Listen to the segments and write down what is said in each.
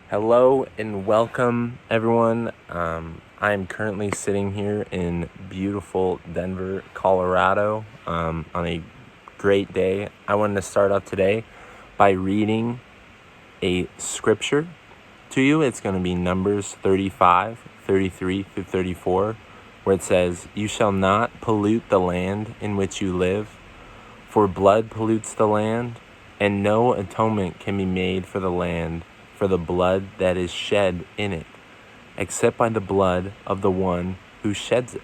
Hello and welcome, everyone. I am currently sitting here in beautiful Denver, Colorado, on a great day. I wanted to start off today by reading a scripture to you. It's going to be Numbers 35, 33 through 34, where it says, "You shall not pollute the land in which you live, for blood pollutes the land, and no atonement can be made for the land for the blood that is shed in it, except by the blood of the one who sheds it.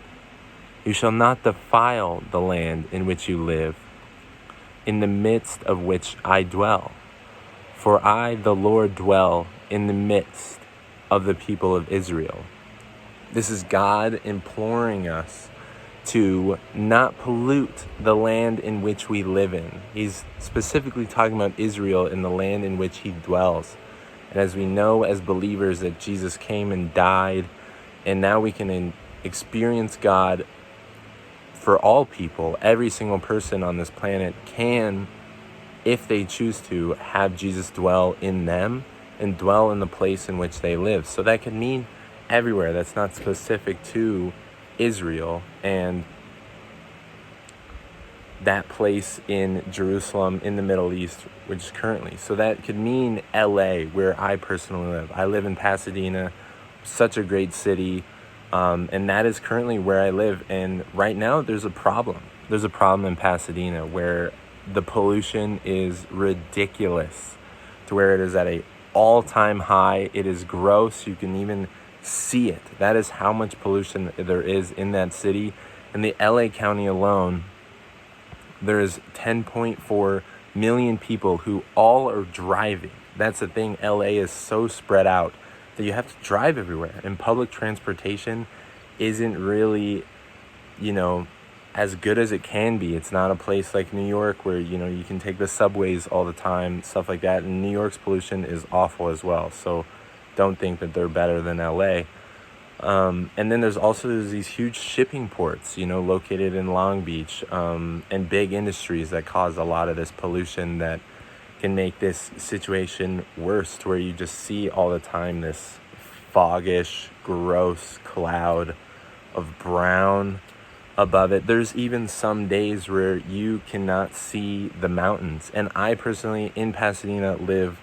You shall not defile the land in which you live, in the midst of which I dwell. For I, the Lord, dwell in the midst of the people of Israel." This is God imploring us to not pollute the land in which we live in. He's specifically talking about Israel and the land in which he dwells. And as we know as believers that Jesus came and died, and now we can experience God for all people. Every single person on this planet can, if they choose to, have Jesus dwell in them and dwell in the place in which they live. So that could mean everywhere. That's not specific to Israel and that place in Jerusalem in the Middle East, which is currently. So that could mean LA, where I personally live. I live in Pasadena, such a great city, and that is currently where I live. And right now there's a problem. There's a problem in Pasadena where the pollution is ridiculous to where it is at a all-time high. It is gross. You can even see it. That is how much pollution there is in that city. In the LA County alone, there is 10.4 million people who all are driving. That's the thing. LA is so spread out that you have to drive everywhere. And public transportation isn't really, as good as it can be. It's not a place like New York where, you can take the subways all the time, stuff like that. And New York's pollution is awful as well. So don't think that they're better than LA. And then there's these huge shipping ports, located in Long Beach, and big industries that cause a lot of this pollution that can make this situation worse, to where you just see all the time this foggish, gross cloud of brown above it. There's even some days where you cannot see the mountains. And I personally, in Pasadena, live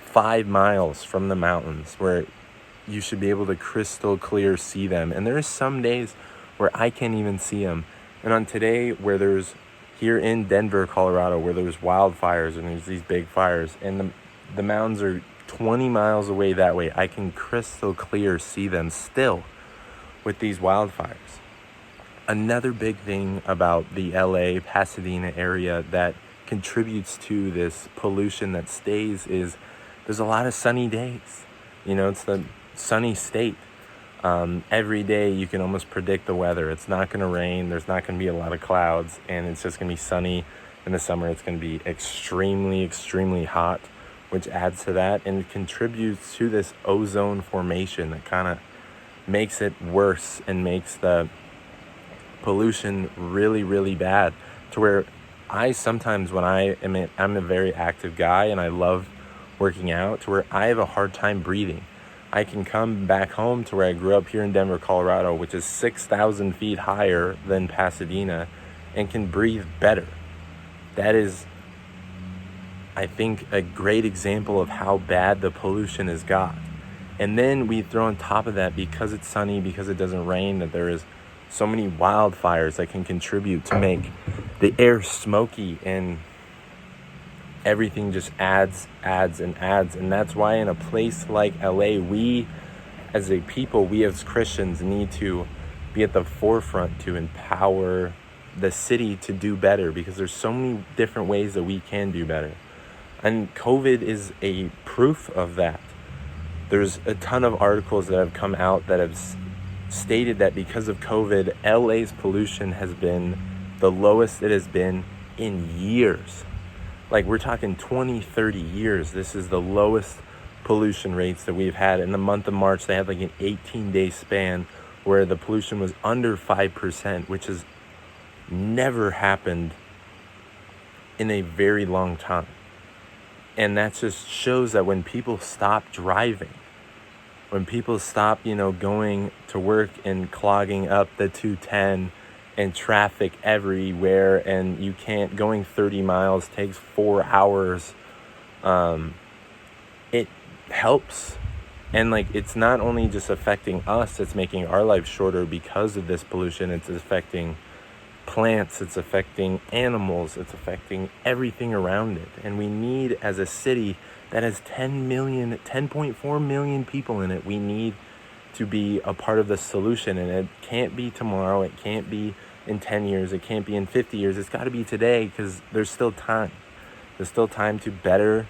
5 miles from the mountains, where you should be able to crystal clear see them. And there's some days where I can't even see them. And on today, where there's, here in Denver, Colorado, where there's wildfires and there's these big fires, and the mountains are 20 miles away that way, I can crystal clear see them still with these wildfires. Another big thing about the LA, Pasadena area that contributes to this pollution that stays is there's a lot of sunny days. It's the sunny state. Every day you can almost predict the weather. It's not going to rain. There's not going to be a lot of clouds, and it's just going to be sunny. In the summer, it's going to be extremely, extremely hot, which adds to that, and it contributes to this ozone formation that kind of makes it worse and makes the pollution really, really bad, to where I sometimes, when I'm a very active guy and I love working out, to where I have a hard time breathing. I can come back home to where I grew up here in Denver, Colorado, which is 6,000 feet higher than Pasadena, and can breathe better. That is, I think, a great example of how bad the pollution has got. And then we throw on top of that, because it's sunny, because it doesn't rain, that there is so many wildfires that can contribute to make the air smoky, and everything just adds. And that's why in a place like LA, we as a people, we as Christians need to be at the forefront to empower the city to do better, because there's so many different ways that we can do better. And COVID is a proof of that. There's a ton of articles that have come out that have stated that because of COVID, LA's pollution has been the lowest it has been in years. Like, we're talking 20, 30 years. This is the lowest pollution rates that we've had. In the month of March, they had like an 18-day span where the pollution was under 5%, which has never happened in a very long time. And that just shows that when people stop driving, when people stop, going to work and clogging up the 210 and traffic everywhere, and you can't, going 30 miles takes 4 hours, it helps. And it's not only just affecting us, it's making our life shorter because of this pollution. It's affecting plants, it's affecting animals, it's affecting everything around it. And we need, as a city that has 10.4 million people in it, we need to be a part of the solution. And it can't be tomorrow, it can't be in 10 years, it can't be in 50 years. It's got to be today, because there's still time. There's still time to better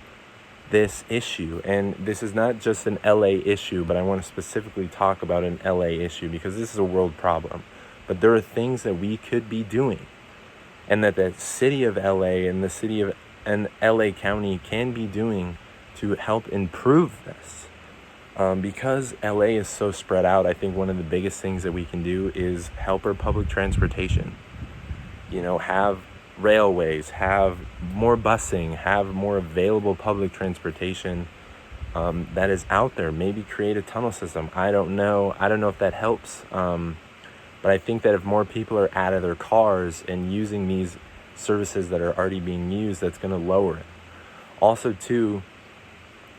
this issue. And this is not just an LA issue, but I want to specifically talk about an LA issue because this is a world problem. But there are things that we could be doing, and that the city of LA and the city of and LA County can be doing to help improve this. Because LA is so spread out, I think one of the biggest things that we can do is help our public transportation. Have railways, have more busing, have more available public transportation that is out there. Maybe create a tunnel system. I don't know if that helps. But I think that if more people are out of their cars and using these services that are already being used, that's going to lower it. Also, too,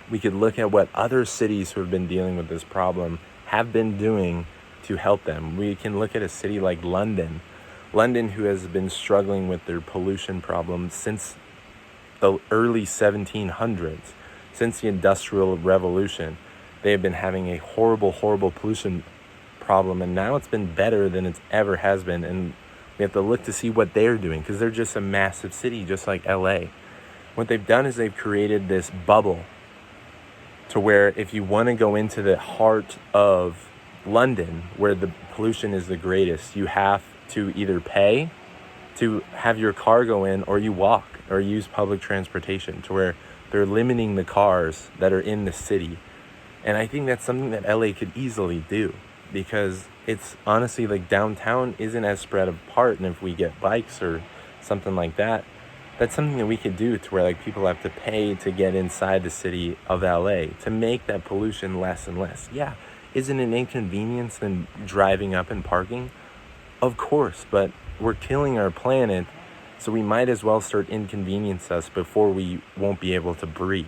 we could look at what other cities who have been dealing with this problem have been doing to help them. We can look at a city like London, who has been struggling with their pollution problem since the early 1700s, since the Industrial Revolution. They have been having a horrible, horrible pollution problem, and now it's been better than it ever has been. And we have to look to see what they're doing, because they're just a massive city, just like LA. What they've done is they've created this bubble to where if you want to go into the heart of London, where the pollution is the greatest, you have to either pay to have your car go in, or you walk or use public transportation, to where they're limiting the cars that are in the city. And I think that's something that LA could easily do, because it's honestly downtown isn't as spread apart. And if we get bikes or something like that, that's something that we could do, to where people have to pay to get inside the city of LA to make that pollution less and less. Yeah, isn't it an inconvenience than driving up and parking? Of course, but we're killing our planet, so we might as well start inconvenience us before we won't be able to breathe.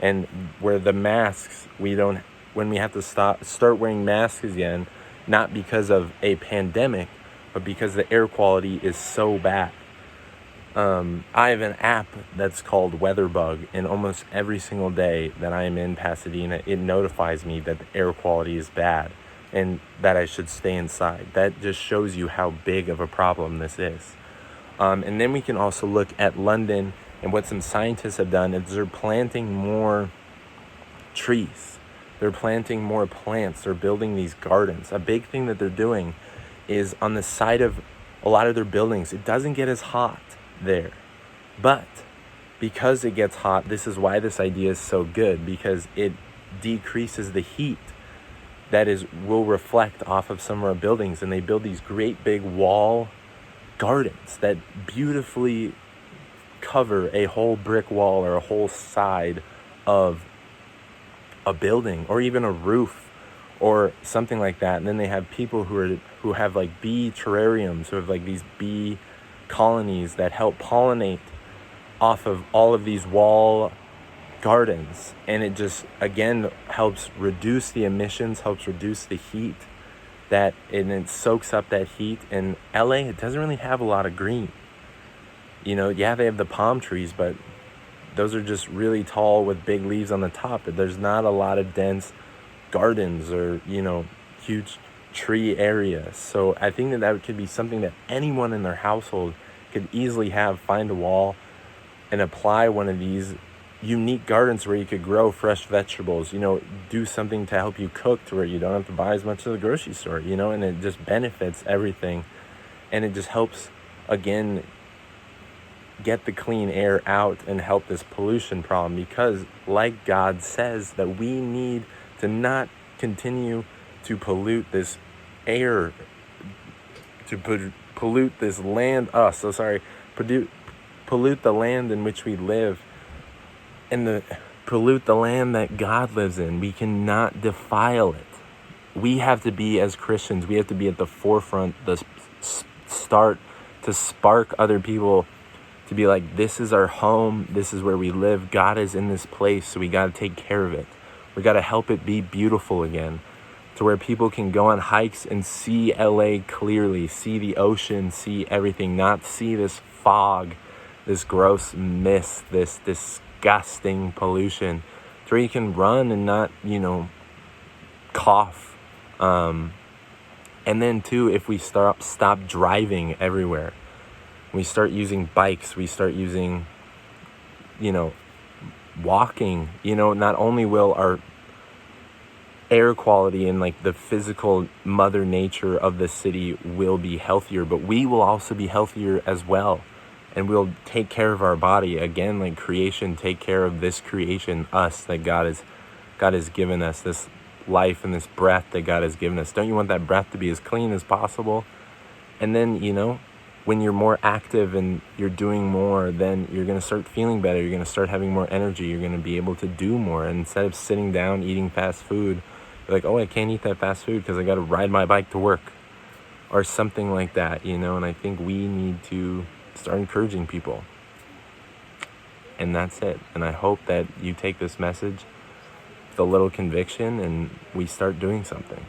And where the masks, when we have to start wearing masks again, not because of a pandemic, but because the air quality is so bad. I have an app that's called WeatherBug, and almost every single day that I am in Pasadena, it notifies me that the air quality is bad and that I should stay inside. That just shows you how big of a problem this is. And then we can also look at London, and what some scientists have done is they're planting more trees. They're planting more plants. They're building these gardens. A big thing that they're doing is on the side of a lot of their buildings, it doesn't get as hot there. But because it gets hot, this is why this idea is so good, because it decreases the heat that will reflect off of some of our buildings. And they build these great big wall gardens that beautifully cover a whole brick wall or a whole side of a building, or even a roof or something like that. And then they have people who have bee terrariums, who have these bee colonies that help pollinate off of all of these wall gardens. And it just, again, helps reduce the emissions, helps reduce the heat, and it soaks up that heat. And LA, it doesn't really have a lot of green. Yeah, they have the palm trees, but those are just really tall with big leaves on the top. There's not a lot of dense gardens or, huge tree areas. So I think that could be something that anyone in their household could easily find a wall and apply one of these unique gardens where you could grow fresh vegetables, do something to help you cook, to where you don't have to buy as much at the grocery store, and it just benefits everything. And it just helps, again, get the clean air out and help this pollution problem, because like God says, that we need to not continue to pollute this air, to pollute this land, pollute the land in which we live and pollute the land that God lives in. We cannot defile it. We have to be, as Christians, we have to be at the forefront, the start to spark other people to be like, this is our home, this is where we live, God is in this place, so we got to take care of it. We got to help it be beautiful again, to where people can go on hikes and see LA clearly, see the ocean, see everything, not see this fog, this gross mist, this disgusting pollution, to where you can run and not, cough. And then too, if we stop driving everywhere, we start using bikes, we start using, walking, not only will our air quality and like the physical mother nature of the city will be healthier, but we will also be healthier as well. And we'll take care of our body again, like creation, take care of this creation, us, that God has given us, this life and this breath that God has given us. Don't you want that breath to be as clean as possible? And then, when you're more active and you're doing more, then you're going to start feeling better. You're going to start having more energy. You're going to be able to do more. And instead of sitting down eating fast food, you're like, oh, I can't eat that fast food because I got to ride my bike to work or something like that, And I think we need to start encouraging people. And that's it. And I hope that you take this message with a little conviction and we start doing something.